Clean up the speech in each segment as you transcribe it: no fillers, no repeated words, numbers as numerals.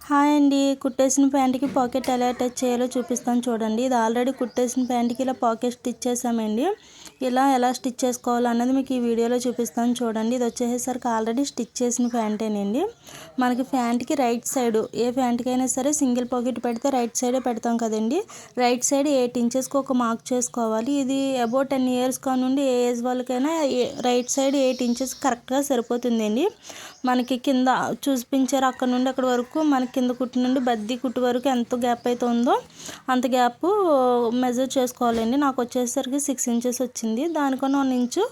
Hi అండి, కుట్టేసిన ప్యాంట్కి pocket ఎలా attach చేయాలో చూపిస్తాను చూడండి. ఇది ఆల్రెడీ కుట్టేసిన ప్యాంట్కి ఇలా పాకెట్ స్టిచ్ చేసామండి. ఇలా ఎలా స్టిచ్ చేసుకోవాలన్నది మీకు ఈ వీడియోలో చూపిస్తాను చూడండి. ఇది వచ్చేసరికి ఆల్రెడీ స్టిచ్ చేసిన ప్యాంటేనండి. మనకి ప్యాంట్కి రైట్ సైడ్ ఏ ప్యాంట్కైనా సరే సింగిల్ పాకెట్ పెడితే రైట్ సైడే పెడతాం కదండి. రైట్ సైడ్ 8 ఇంచెస్కి ఒక మార్క్ చేసుకోవాలి. ఇది అబౌట్ 10 ఇయర్స్ కానుండి ఏ ఏజ్ వాళ్ళకైనా రైట్ సైడ్ 8 ఇంచెస్ కరెక్ట్గా సరిపోతుందండి. మనకి కింద చూపించారు అక్కడ నుండి అక్కడ వరకు మనకి కింద కుట్టు నుండి బద్దీ కుట్టు వరకు ఎంత గ్యాప్ అయితే ఉందో అంత గ్యాప్ మెజర్ చేసుకోవాలండి. నాకు వచ్చేసరికి 6 ఇంచెస్ వచ్చింది. దానికన్నా 1 ఇంచు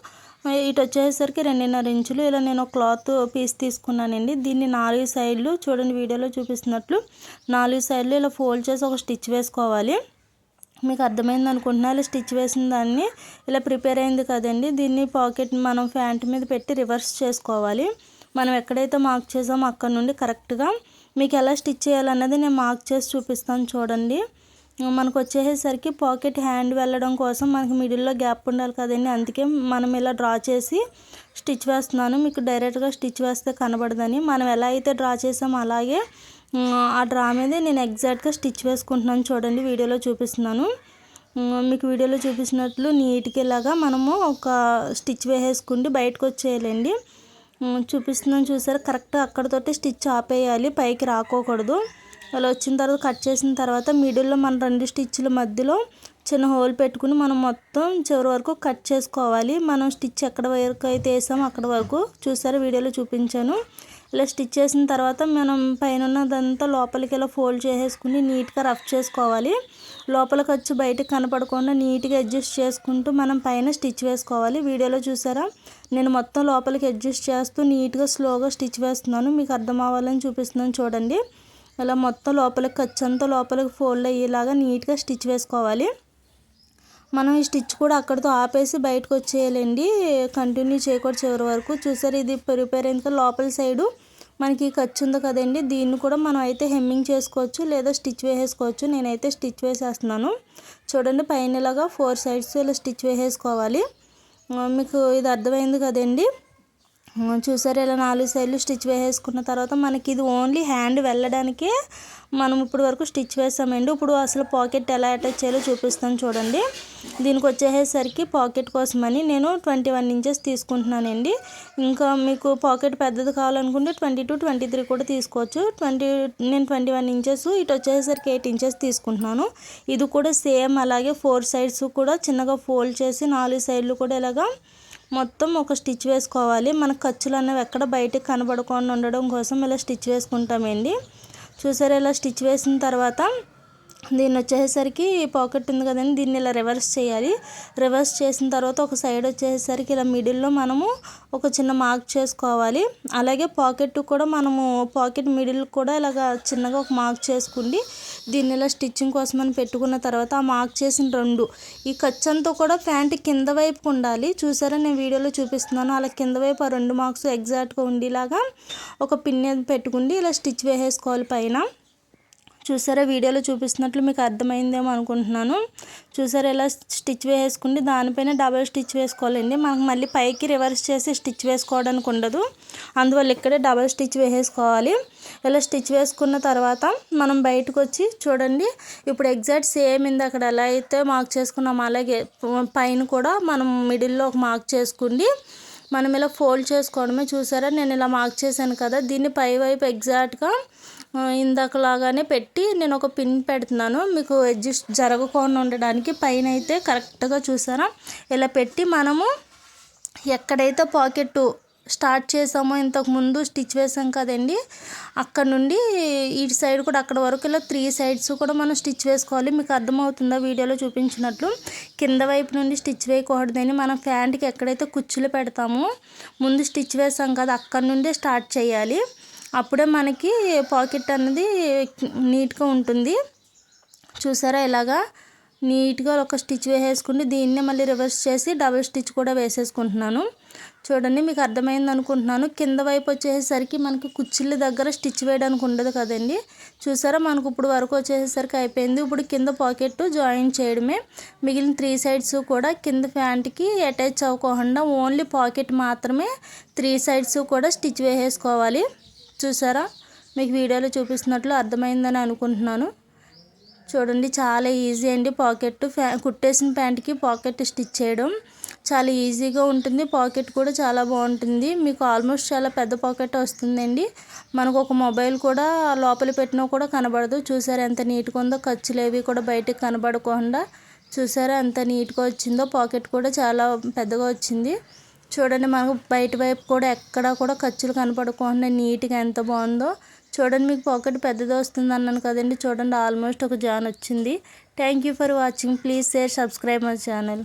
ఇటు వచ్చేసరికి 2.5 ఇంచులు ఇలా నేను క్లాత్ పీస్ తీసుకున్నానండి. దీన్ని 4 సైడ్లు చూడండి వీడియోలో చూపిస్తున్నట్లు 4 సైడ్లు ఇలా ఫోల్డ్ చేసి ఒక స్టిచ్ వేసుకోవాలి. మీకు అర్థమైంది అనుకుంటున్నా. ఇలా స్టిచ్ వేసిన దాన్ని ఇలా ప్రిపేర్ అయింది కదండి. దీన్ని పాకెట్ మనం ప్యాంట్ మీద పెట్టి రివర్స్ చేసుకోవాలి. మనం ఎక్కడైతే మార్క్ చేసామో అక్కడ నుండి కరెక్ట్గా మీకు ఎలా స్టిచ్ చేయాలన్నది నేను మార్క్ చేసి చూపిస్తాను చూడండి. మనకు వచ్చేసరికి పాకెట్ హ్యాండ్ వెళ్ళడం కోసం మనకి మిడిల్లో గ్యాప్ ఉండాలి కదండి. అందుకే మనం ఇలా డ్రా చేసి స్టిచ్ వేస్తున్నాను. మీకు డైరెక్ట్గా స్టిచ్ వేస్తే కనబడదని మనం ఎలా అయితే డ్రా చేసామో అలాగే ఆ డ్రా మీదే నేను ఎగ్జాక్ట్గా స్టిచ్ వేసుకుంటున్నాను చూడండి. వీడియోలో చూపిస్తున్నాను. మీకు వీడియోలో చూపించినట్లు నీట్గా ఇలాగా మనము ఒక స్టిచ్ వేసేసుకుంటే బయటకు వచ్చేయాలండి. చూపిస్తున్నాను చూసారు. కరెక్ట్ అక్కడతోటి స్టిచ్ ఆపేయాలి, పైకి రాకోకూడదు. అలా వచ్చిన తర్వాత కట్ చేసిన తర్వాత మిడిల్లో మన 2 స్టిచ్ల మధ్యలో చిన్న హోల్ పెట్టుకుని మనం మొత్తం చివరి వరకు కట్ చేసుకోవాలి. మనం స్టిచ్ ఎక్కడ వరకు అయితే వేసామో అక్కడ వరకు చూసారు వీడియోలో చూపించాను. ఇలా స్టిచ్ చేసిన తర్వాత మనం పైన ఉన్నదంతా లోపలికి ఇలా ఫోల్డ్ చేసేసుకుని నీట్గా రఫ్ చేసుకోవాలి. లోపలికి వచ్చి బయటకు కనపడకుండా నీట్గా అడ్జస్ట్ చేసుకుంటూ మనం పైన స్టిచ్ వేసుకోవాలి. వీడియోలో చూసారా నేను మొత్తం లోపలికి అడ్జస్ట్ చేస్తూ నీట్గా స్లోగా స్టిచ్ వేస్తున్నాను. మీకు అర్థం అవ్వాలని చూపిస్తున్నాను చూడండి. ఇలా మొత్తం లోపలికి ఖర్చంతా లోపలికి ఫోల్డ్ అయ్యేలాగా నీట్గా స్టిచ్ వేసుకోవాలి. మనం ఈ స్టిచ్ కూడా అక్కడితో ఆపేసి బయటకు వచ్చేయాలండి. కంటిన్యూ చేయకూడదు చివరి వరకు. చూసారు ఇది ప్రిపేర్ అయిన లోపల సైడు మనకి ఖర్చు ఉంది కదండి. దీన్ని కూడా మనం అయితే హెమ్మింగ్ చేసుకోవచ్చు లేదా స్టిచ్ వేసేసుకోవచ్చు. నేనైతే స్టిచ్ వేసేస్తున్నాను చూడండి. పైన ఇలాగా 4 సైడ్స్ ఇలా స్టిచ్ వేసేసుకోవాలి. మీకు ఇది అర్థమైంది కదండి. చూసారు ఇలా 4 సైడ్లు స్టిచ్ వేసేసుకున్న తర్వాత మనకి ఇది ఓన్లీ హ్యాండ్ వెళ్ళడానికే మనం ఇప్పుడు వరకు స్టిచ్ వేసామండి. ఇప్పుడు అసలు పాకెట్ ఎలా అటాచ్ చేయాలో చూపిస్తాను చూడండి. దీనికి వచ్చేసరికి పాకెట్ కోసమని నేను 21 ఇంచెస్ తీసుకుంటున్నానండి. ఇంకా మీకు పాకెట్ పెద్దది కావాలనుకుంటే 22, 23 కూడా తీసుకోవచ్చు. నేను 21 ఇంచెస్ ఇటు వచ్చేసరికి 8 ఇంచెస్ తీసుకుంటున్నాను. ఇది కూడా సేమ్ అలాగే 4 సైడ్స్ కూడా చిన్నగా ఫోల్డ్ చేసి 4 సైడ్లు కూడా ఇలాగా మొత్తం ఒక స్టిచ్ వేసుకోవాలి. మన ఖర్చులు అనేవి ఎక్కడ బయటకు కనబడకుండా ఉండడం కోసం ఇలా స్టిచ్ వేసుకుంటామండి. చూసారా ఇలా స్టిచ్ వేసిన తర్వాత దీన్ని వచ్చేసరికి పాకెట్ ఉంది కదండి, దీన్ని ఇలా రివర్స్ చేయాలి. రివర్స్ చేసిన తర్వాత ఒక సైడ్ వచ్చేసరికి ఇలా మిడిల్లో మనము ఒక చిన్న మార్క్ చేసుకోవాలి. అలాగే పాకెట్ కూడా మనము పాకెట్ మిడిల్ కూడా ఇలాగ చిన్నగా ఒక మార్క్ చేసుకుండి దీన్ని ఇలా స్టిచ్చింగ్ కోసమని పెట్టుకున్న తర్వాత ఆ మార్క్ చేసిన 2 ఈ ఖర్చంతా కూడా ప్యాంట్ కింద వైపుకు ఉండాలి. చూసారా నేను వీడియోలో చూపిస్తున్నాను. అలా కింద వైపు ఆ 2 మార్క్స్ ఎగ్జాక్ట్గా ఉండేలాగా ఒక పిన్ పెట్టుకుండి ఇలా స్టిచ్ వేసేసుకోవాలి పైన. చూసారా వీడియోలో చూపిస్తున్నట్లు మీకు అర్థమైందేమో అనుకుంటున్నాను. చూసారా ఇలా స్టిచ్ వేసుకుంటే దానిపైన డబల్ స్టిచ్ వేసుకోవాలండి. మనకు మళ్ళీ పైకి రివర్స్ చేసి స్టిచ్ వేసుకోవడానికి ఉండదు. అందువల్ల ఇక్కడే డబల్ స్టిచ్ వేసుకోవాలి. ఇలా స్టిచ్ వేసుకున్న తర్వాత మనం బయటకు వచ్చి చూడండి. ఇప్పుడు ఎగ్జాక్ట్ సేమ్ అక్కడ ఎలా అయితే మార్క్ చేసుకున్నామో అలాగే పైన కూడా మనం మిడిల్లో ఒక మార్క్ చేసుకుండి మనం ఇలా ఫోల్డ్ చేసుకోవడమే. చూసారా నేను ఇలా మార్క్ చేశాను కదా, దీన్ని పై వైపు ఎగ్జాక్ట్గా ఇందాకలాగానే పెట్టి నేను ఒక పిన్ పెడుతున్నాను మీకు అడ్జస్ట్ జరగకుండా ఉండడానికి. పైన అయితే కరెక్ట్గా చూసారా ఇలా పెట్టి మనము ఎక్కడైతే పాకెట్ స్టార్ట్ చేసామో ఇంతకుముందు స్టిచ్ వేసాం కదండి, అక్కడ నుండి ఇటు సైడ్ కూడా అక్కడ వరకు ఇలా 3 సైడ్స్ కూడా మనం స్టిచ్ వేసుకోవాలి. మీకు అర్థమవుతుందా వీడియోలో చూపించినట్లు. కింద వైపు నుండి స్టిచ్ వేయకూడదని మనం ప్యాంట్కి ఎక్కడైతే కుచ్చులు పెడతామో ముందు స్టిచ్ వేసాం కదా అక్కడ నుండే స్టార్ట్ చేయాలి. అప్పుడే మనకి పాకెట్ అన్నది నీట్గా ఉంటుంది. చూసారా ఇలాగా నీట్గా ఒక స్టిచ్ వేసేసుకుంటే దీన్నే మళ్ళీ రివర్స్ చేసి డబుల్ స్టిచ్ కూడా వేసేసుకుంటున్నాను చూడండి. మీకు అర్థమైంది అనుకుంటున్నాను. కింద వైపు వచ్చేసరికి మనకి కుచ్చిళ్ళ దగ్గర స్టిచ్ వేయడానికి ఉండదు కదండి. చూసారా మనకు ఇప్పుడు వరకు వచ్చేసరికి అయిపోయింది. ఇప్పుడు కింద పాకెట్ జాయిన్ చేయడమే. మిగిలిన 3 సైడ్స్ కూడా కింద ప్యాంట్కి అటాచ్ అవ్వకుండా ఓన్లీ పాకెట్ మాత్రమే 3 సైడ్స్ కూడా స్టిచ్ వేసేసుకోవాలి. చూసారా మీకు వీడియోలో చూపిస్తున్నట్లు అర్థమైందని అనుకుంటున్నాను. చూడండి చాలా ఈజీ అండి కుట్టేసిన ప్యాంట్కి పాకెట్ స్టిచ్ చేయడం చాలా ఈజీగా ఉంటుంది. పాకెట్ కూడా చాలా బాగుంటుంది. మీకు ఆల్మోస్ట్ చాలా పెద్ద పాకెట్ వస్తుందండి. మనకు ఒక మొబైల్ కూడా లోపల పెట్టినా కూడా కనబడదు. చూసారా ఎంత నీట్గా ఉందో, ఖర్చులు ఏవి కూడా బయటకు కనబడకుండా. చూసారా ఎంత నీట్గా వచ్చిందో. పాకెట్ కూడా చాలా పెద్దగా వచ్చింది. చూడండి మనకు బయట వైపు కూడా ఎక్కడా కూడా ఖర్చులు కనపడకుండా నీట్గా ఎంత బాగుందో. చూడండి మీకు పాకెట్ పెద్దది వస్తుంది అన్నాను కదండి. చూడండి ఆల్మోస్ట్ ఒక జాన్ వచ్చింది. Thank you for watching. Please share, subscribe my channel.